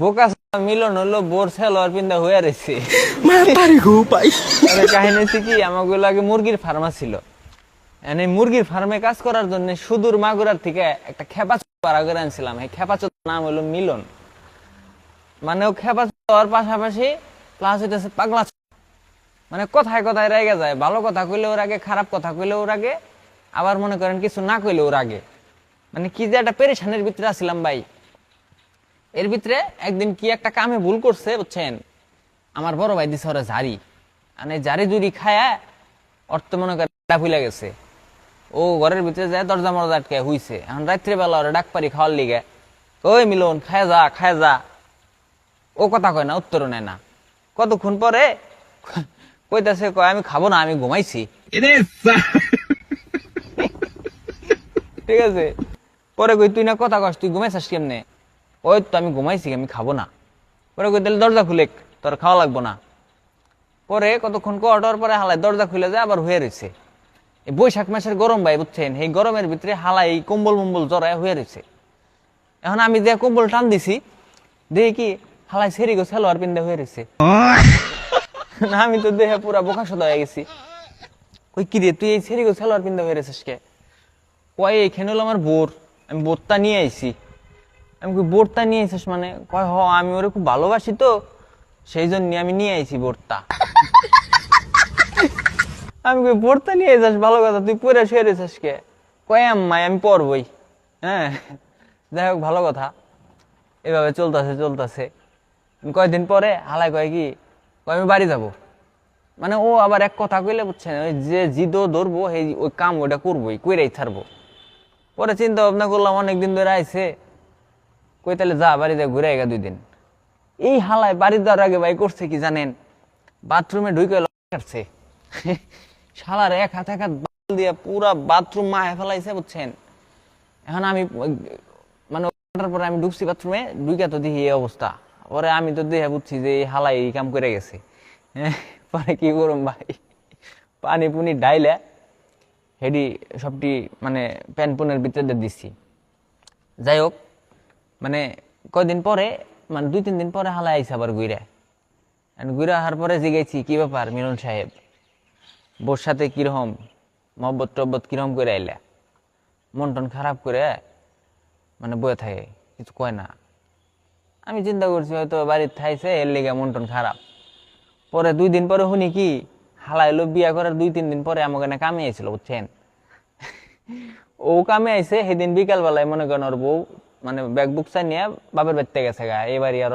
বোকা মিলন হলো বোর সেলোয়ার পিন্দা হয়ে রয়েছে। কাহিনী হচ্ছে কি, আমাগুলো আগে মুরগির ফার্মা ছিল। এনে মুরগির ফার্মে কাজ করার জন্য সুদূর মাগুরার থেকে একটা খেপা পাড়া করে আনছিলাম। এই খেপা নাম হলো মিলন। মানে ও খেপা হওয়ার পাশাপাশি প্লাস হইতেছে পাগলা। মানে কথায় কথায় রেগে যায়, ভালো কথা কইলে ওর আগে, খারাপ কথা কইলে ওর আগে, আবার মনে করেন কিছু না কইলে ওর আগে। মানে কি যে একটা পেরেশানের ভিতরে আসছিলাম ভাই। এর ভিতরে একদিন কি একটা কামে ভুল করছে বুঝছেন, আমার বড় ভাই দিছে ওরা ঝাড়ি, মানে ঝাড়ি জুড়ি খায়া অর্থ মনে করে ভুলে গেছে। ও ঘরের ভিতরে যায় দরজা মরজা আটকে হুইছে। এখন রাত্রিবেলা ওরা ডাক পারি খাওয়ার লিগে, ওই মিলন খায় যা খায় যা। ও কথা কয় না, উত্তর নেয় না। কতক্ষণ পরে কইতাছে, কয় আমি খাবো না, আমি ঘুমাইছি। ঠিক আছে, পরে কই তুই না কথা কস, তুই ঘুমাইছিস কেমনে? ওই তো আমি ঘুমাইছি, আমি খাবো না। পরে কই তাহলে দরজা খুলে, তোর খাওয়া লাগবো না। পরে কতক্ষণ কটার পরে হালাই দরজা খুলে যায়, আবার হয়ে রয়েছে। এই বৈশাখ মাসের গরম ভাই বুঝছেন, এই গরমের ভিতরে হালাই কম্বল মম্বল জড়ায় হয়ে রয়েছে। এখন আমি যে কম্বল টান দিছি, দেখি কি হালাই সেরিগো সালোয়ার পিন্দা হয়ে রয়েছে। না আমি তো দেহে পুরা বোকা সোদা হয়ে গেছি। কই কি রে তুই এই সেরিগো সালোয়ার পিন্দা হয়ে রয়েছিস কে? কয় এইখানে হলো আমার বোর, আমি বোরটা নিয়ে আইছি। আমি কই বোরটা নিয়ে আইছিস মানে? কয় হ, আমি ওরে খুব ভালোবাসি তো সেই জন্য আমি নিয়ে আইছি বোরটা। আমি কই বোরটা নিয়ে আইছিস ভালো কথা, তুই পরে শুয়ে রয়েছিস কে? কয় আম্মাই আমি পরবই। হ্যাঁ, যাই হোক ভালো কথা। এভাবে চলতেছে। কয়েকদিন পরে হালাই কয় কি, কয় আমি বাড়ি যাব। মানে ও আবার এক কথা কইলে বুঝছেন, ওই যে জিদো ধরবো ওই কাম ওইটা করবোই, কইরাই ছাড়বো। পরে চিন্তা ভাবনা করলাম, অনেকদিন ধরে আইছে, কই তাহলে যা বাড়িতে ঘুরে আইগা 2 দিন। এই হালায় বাড়ি যাওয়ার আগে ভাই করছে কি জানেন, বাথরুমে ঢুকে কাটছে। শালার এক হাত বাল দিয়ে পুরা বাথরুম মায়ে ফেলাইছে বুঝছেন। এখন আমি মানে পরে আমি ঢুকছি বাথরুমে, ঢুকে তো দেখি এই অবস্থা। পরে আমি তো দেখে বুঝছি যে এই হালাই এই কাম করে গেছে। পরে কি করুম ভাই, পানি পুনি ডাইলে হেডি সবটি মানে প্যান পুনের ভিতরে দিচ্ছি। যাই হোক, মানে কয়দিন পরে, মানে 2-3 দিন পরে হালাই আইসা আবার ঘুরে আসার পরে জিগাইছি কি ব্যাপার মিলন সাহেব, বোর সাথে কিরকম মহব্বত টব্বত কিরকম করে আইলা? মন টন খারাপ করে মানে বয়ে থাকে, কিছু কয় না। আমি চিন্তা করছি হয়তো বাড়ির থাইছে এর লেগে মন টন খারাপ। পরে 2 দিন পরে শুনি কি হালাইলো বিয়া করার 2-3 দিন পরে আমার এখানে কামে আইছিল বুঝছেন। ও কামে আইছে সেদিন বিকাল বেলায় মনে করেন ওর বউ মানে ব্যাগ বুক চাই নিয়ে বাপের বাড়িতে গেছে গা, এবারই আর